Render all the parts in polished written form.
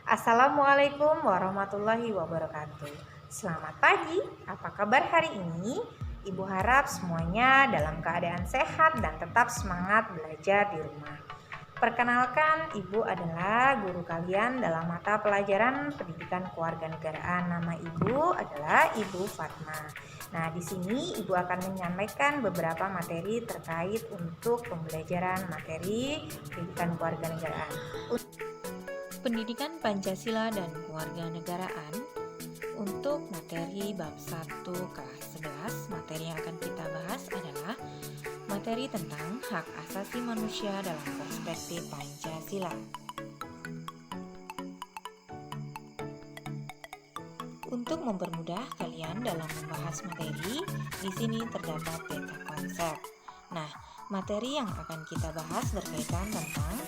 Assalamualaikum warahmatullahi wabarakatuh. Selamat pagi, apa kabar hari ini? Ibu harap semuanya dalam keadaan sehat dan tetap semangat belajar di rumah. Perkenalkan, Ibu adalah guru kalian dalam mata pelajaran Pendidikan Kewarganegaraan. Nama Ibu adalah Ibu Fatma. Nah, di sini Ibu akan menyampaikan beberapa materi terkait untuk pembelajaran materi Pendidikan Kewarganegaraan. Pendidikan Pancasila dan Kewarganegaraan. Untuk materi bab 1 kelas 11, materi yang akan kita bahas adalah materi tentang hak asasi manusia dalam perspektif Pancasila. Untuk mempermudah kalian dalam membahas materi, di sini terdapat peta konsep. Nah, materi yang akan kita bahas berkaitan tentang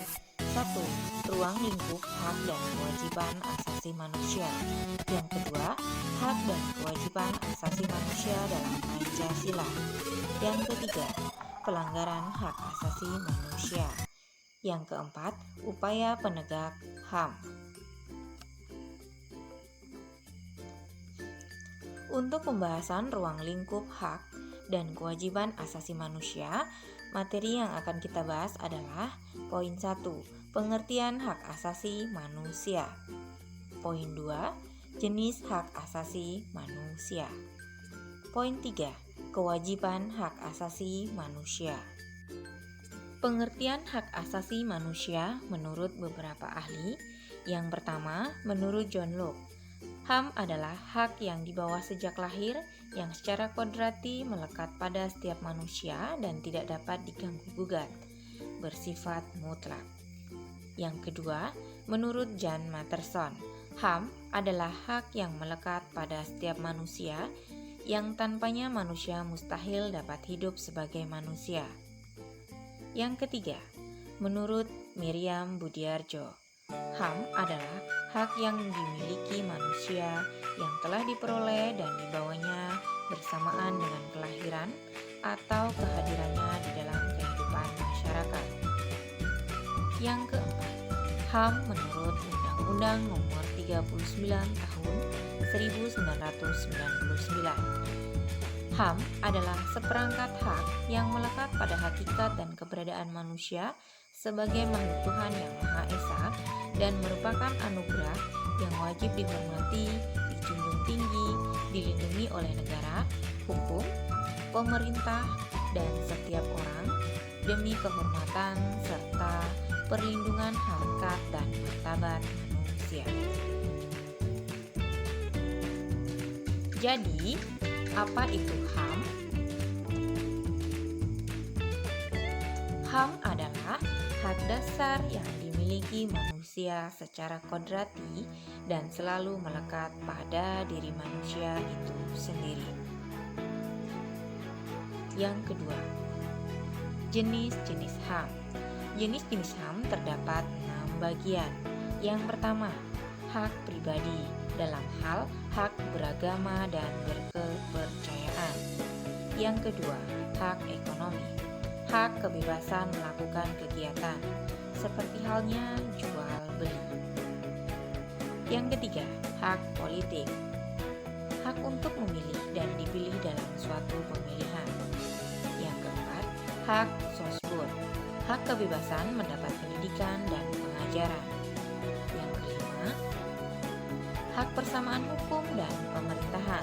1. Ruang lingkup hak dan kewajiban asasi manusia. Yang kedua, hak dan kewajiban asasi manusia dalam Pancasila. Yang ketiga, pelanggaran hak asasi manusia. Yang keempat, upaya penegak HAM. Untuk pembahasan ruang lingkup hak dan kewajiban asasi manusia, materi yang akan kita bahas adalah poin 1. Pengertian hak asasi manusia. Poin 2. Jenis hak asasi manusia. Poin 3. Kewajiban hak asasi manusia. Pengertian hak asasi manusia menurut beberapa ahli. Yang pertama, menurut John Locke, HAM adalah hak yang dibawa sejak lahir yang secara kodrati melekat pada setiap manusia dan tidak dapat diganggu-gugat, bersifat mutlak. Yang kedua, menurut Jan Matterson, HAM adalah hak yang melekat pada setiap manusia yang tanpanya manusia mustahil dapat hidup sebagai manusia. Yang ketiga, menurut Miriam Budiarjo, HAM adalah hak yang dimiliki manusia yang telah diperoleh dan dibawanya bersamaan dengan kelahiran atau kehadirannya di dalam kehidupan masyarakat. Yang keempat, HAM menurut Undang-Undang Nomor 39 Tahun 1999. HAM adalah seperangkat hak yang melekat pada hakikat dan keberadaan manusia sebagai makhluk Tuhan yang Maha Esa dan merupakan anugerah yang wajib dihormati, dijunjung tinggi, dilindungi oleh negara, hukum, pemerintah, dan setiap orang demi kehormatan serta perlindungan harkat dan martabat manusia. Jadi, apa itu HAM? HAM adalah hak dasar yang dimiliki manusia secara kodrati dan selalu melekat pada diri manusia itu sendiri. Yang kedua, jenis-jenis HAM. Jenis-jenis HAM terdapat 6 bagian. Yang pertama, hak pribadi dalam hal hak beragama dan berkepercayaan. Yang kedua, hak ekonomi, hak kebebasan melakukan kegiatan, seperti halnya jual beli. Yang ketiga, hak politik, hak untuk memilih dan dipilih dalam suatu pemilihan. Yang keempat, hak sosbud, hak kebebasan mendapat pendidikan dan pengajaran. Yang kelima, hak persamaan hukum dan pemerintahan.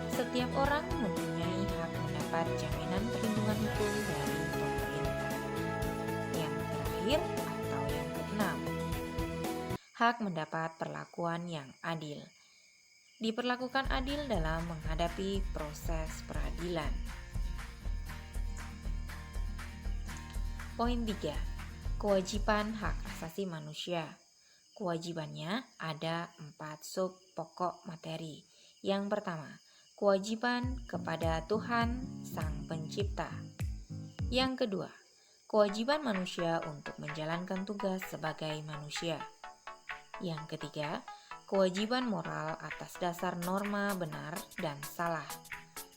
Setiap orang mempunyai hak mendapat jaminan perlindungan hukum dari pemerintah. Yang terakhir atau yang keenam, hak mendapat perlakuan yang adil. Diperlakukan adil dalam menghadapi proses peradilan. Poin 3. Kewajiban hak asasi manusia. Kewajibannya ada 4 sub pokok materi. Yang pertama, kewajiban kepada Tuhan Sang Pencipta. Yang kedua, kewajiban manusia untuk menjalankan tugas sebagai manusia. Yang ketiga, kewajiban moral atas dasar norma benar dan salah,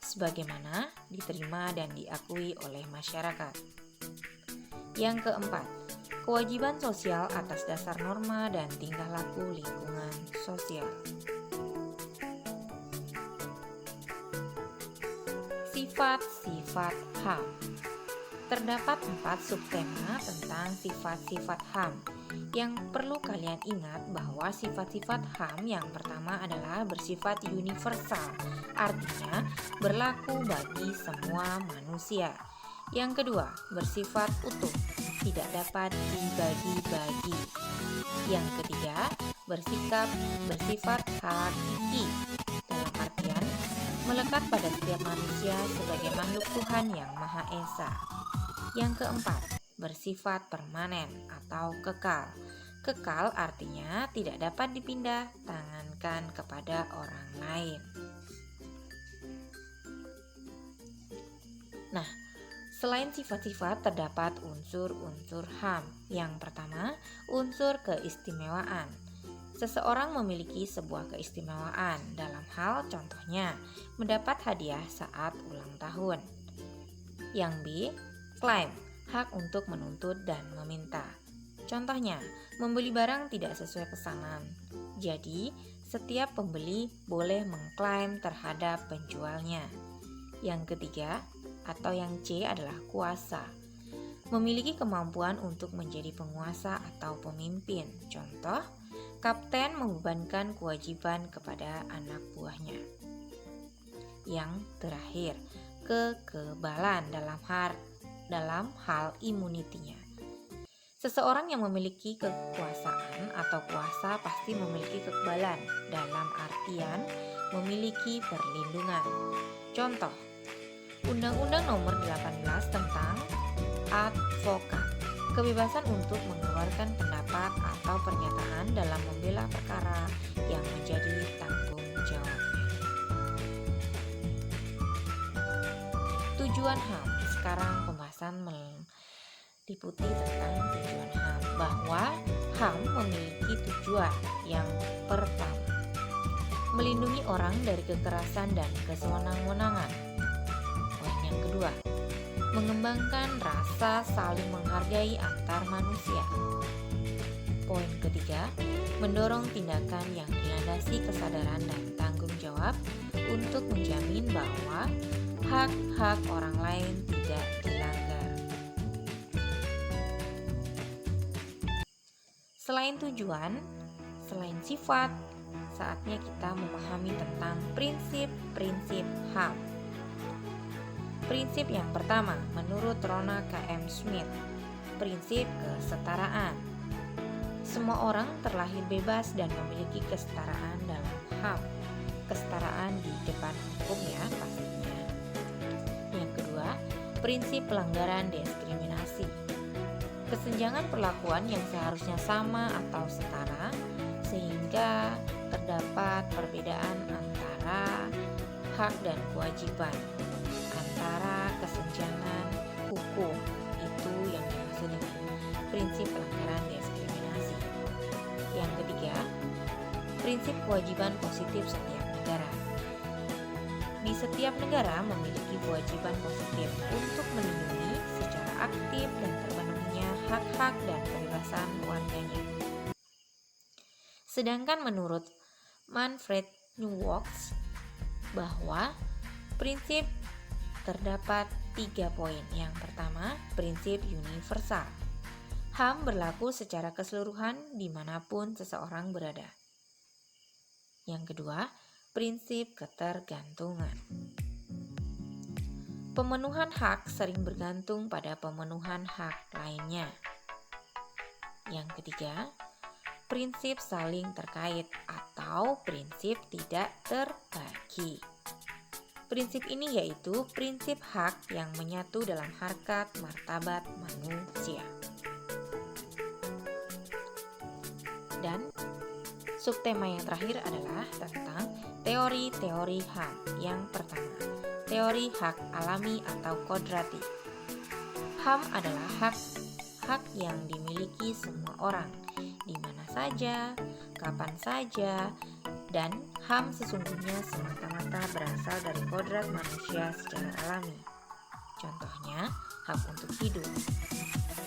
sebagaimana diterima dan diakui oleh masyarakat. Yang keempat, kewajiban sosial atas dasar norma dan tingkah laku lingkungan sosial. Sifat-sifat HAM. Terdapat 4 subtema tentang sifat-sifat HAM. Yang perlu kalian ingat bahwa sifat-sifat HAM yang pertama adalah bersifat universal, artinya berlaku bagi semua manusia. Yang kedua, bersifat utuh, tidak dapat dibagi-bagi. Yang ketiga, bersifat hakiki, dalam artian melekat pada setiap manusia sebagai makhluk Tuhan yang Maha Esa. Yang keempat, bersifat permanen atau kekal. Kekal artinya tidak dapat dipindah tangankan kepada orang lain. Nah, selain sifat-sifat terdapat unsur-unsur HAM. Yang pertama, unsur keistimewaan. Seseorang memiliki sebuah keistimewaan dalam hal contohnya mendapat hadiah saat ulang tahun. Yang B, klaim, hak untuk menuntut dan meminta. Contohnya, membeli barang tidak sesuai pesanan. Jadi, setiap pembeli boleh mengklaim terhadap penjualnya. Yang ketiga, atau yang C adalah kuasa. Memiliki kemampuan untuk menjadi penguasa atau pemimpin. Contoh, kapten membebankan kewajiban kepada anak buahnya. Yang terakhir, kekebalan dalam hal imunitinya. Seseorang yang memiliki kekuasaan atau kuasa pasti memiliki kekebalan dalam artian memiliki perlindungan. Contoh, Undang-Undang Nomor 18 tentang advokat, kebebasan untuk mengeluarkan pendapat atau pernyataan dalam membela perkara yang menjadi tanggung jawabnya. Tujuan HAM. Sekarang pembahasan meliputi tentang tujuan HAM, bahwa HAM memiliki tujuan. Yang pertama, melindungi orang dari kekerasan dan kesewenang-wenangan. Poin yang kedua, mengembangkan rasa saling menghargai antar manusia. Poin ketiga, mendorong tindakan yang dilandasi kesadaran dan tanggung jawab untuk menjamin bahwa hak-hak orang lain tidak dilanggar. Selain tujuan, selain sifat, saatnya kita memahami tentang prinsip-prinsip HAM. Prinsip yang pertama, menurut Rona K.M. Smith, prinsip kesetaraan. Semua orang terlahir bebas dan memiliki kesetaraan dalam HAM. Kesetaraan di depan hukum ya pastinya. Yang kedua, prinsip pelanggaran diskriminasi. Kesenjangan perlakuan yang seharusnya sama atau setara sehingga terdapat perbedaan antara hak dan kewajiban. Antara kesenjangan hukum, itu yang dimaksud dengan prinsip pelanggaran diskriminasi. Yang ketiga, prinsip kewajiban positif setiap negara. Di setiap negara memiliki kewajiban positif untuk melindungi secara aktif dan terpenuhinya hak-hak dan kebebasan warganya. Sedangkan menurut Manfred Neuwirth bahwa prinsip terdapat 3 poin. Yang pertama, prinsip universal. HAM berlaku secara keseluruhan dimanapun seseorang berada. Yang kedua, prinsip ketergantungan. Pemenuhan hak sering bergantung pada pemenuhan hak lainnya. Yang ketiga, prinsip saling terkait atau prinsip tidak terbagi. Prinsip ini yaitu prinsip hak yang menyatu dalam harkat martabat manusia. Dan subtema yang terakhir adalah tentang teori-teori HAM. Yang pertama, teori hak alami atau kodrati. HAM adalah hak yang dimiliki semua orang, di mana saja, kapan saja, dan HAM sesungguhnya semata-mata berasal dari kodrat manusia secara alami. Contohnya, hak untuk hidup,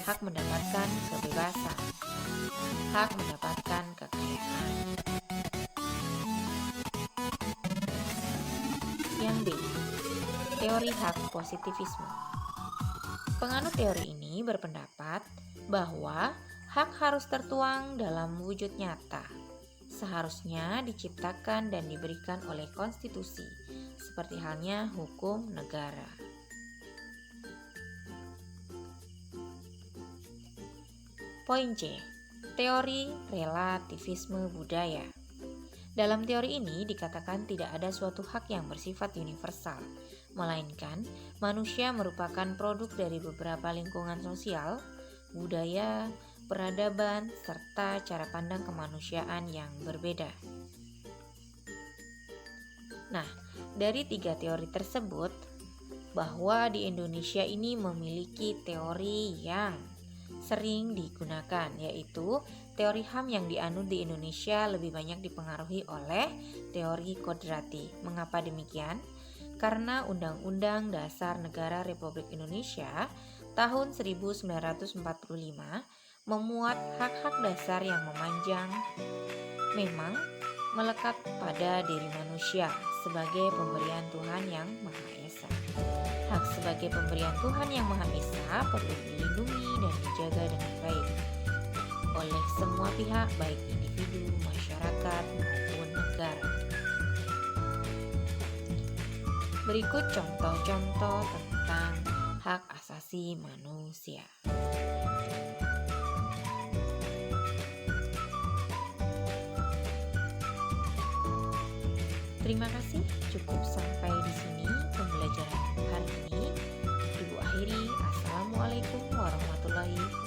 hak mendapatkan kebebasan, hak mendapatkan kekayaan. Yang B, teori hak positivisme. Penganut teori ini berpendapat bahwa hak harus tertuang dalam wujud nyata, seharusnya diciptakan dan diberikan oleh konstitusi, seperti halnya hukum negara. Poin C, teori relativisme budaya. Dalam teori ini dikatakan tidak ada suatu hak yang bersifat universal, melainkan manusia merupakan produk dari beberapa lingkungan sosial, budaya, peradaban, serta cara pandang kemanusiaan yang berbeda. Nah, dari 3 teori tersebut, bahwa di Indonesia ini memiliki teori yang sering digunakan, yaitu teori HAM yang dianut di Indonesia lebih banyak dipengaruhi oleh teori kodrati. Mengapa demikian? Karena Undang-Undang Dasar Negara Republik Indonesia tahun 1945 memuat hak-hak dasar yang memanjang memang melekat pada diri manusia sebagai pemberian Tuhan yang Maha Esa. Hak sebagai pemberian Tuhan yang Maha Esa perlu dilindungi dan dijaga dengan baik oleh semua pihak, baik individu, masyarakat, maupun negara. Berikut contoh-contoh tentang hak asasi manusia. Terima kasih, cukup sampai di sini pembelajaran hari ini. Ibu akhiri, Assalamualaikum warahmatullahi wabarakatuh.